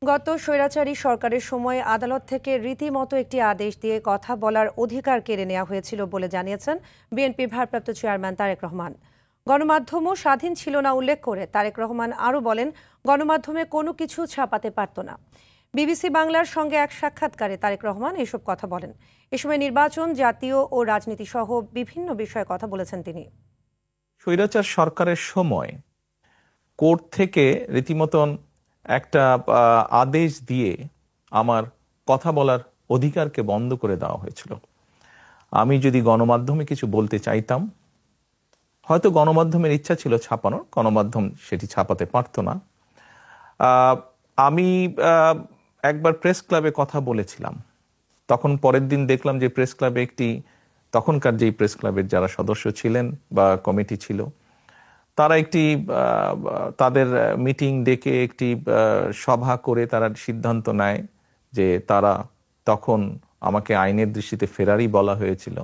গত স্বৈরাচারী সরকারের সময় আদালত থেকে রীতিমতো একটি আদেশ দিয়ে কথা বলার অধিকার কেড়ে নেওয়া হয়েছিল বলে জানিয়েছেন বিএনপির ভারপ্রাপ্ত চেয়ারম্যান তারেক রহমান। গণমাধ্যমও স্বাধীন ছিল না উল্লেখ করে তারেক রহমান আরও বলেন, গণমাধ্যমে কোনো কিছু ছাপাতে পারত না। বিবিসি বাংলার সঙ্গে এক সাক্ষাৎকারে তারেক রহমান এসব কথা বলেন। এ সময় নির্বাচন, জাতীয় ও রাজনীতি সহ বিভিন্ন বিষয়ে কথা বলেছেন তিনি। স্বৈরাচার সরকারের সময় কোর্ট থেকে রীতিমতন একটা আদেশ দিয়ে আমার কথা বলার অধিকারকে বন্ধ করে দেওয়া হয়েছিল। আমি যদি গণমাধ্যমে কিছু বলতে চাইতাম, হয়তো গণমাধ্যমের ইচ্ছা ছিল ছাপানোর, গণমাধ্যম সেটি ছাপাতে পারত না। আমি একবার প্রেস ক্লাবে কথা বলেছিলাম, তখন পরের দিন দেখলাম যে প্রেস ক্লাবে তখনকার যেই প্রেস ক্লাবের যারা সদস্য ছিলেন বা কমিটি ছিল, তারা তাদের মিটিং ডেকে একটি সভা করে তারা সিদ্ধান্ত নেয় যে তখন আমাকে আইনের দৃষ্টিতে ফেরারি বলা হয়েছিল।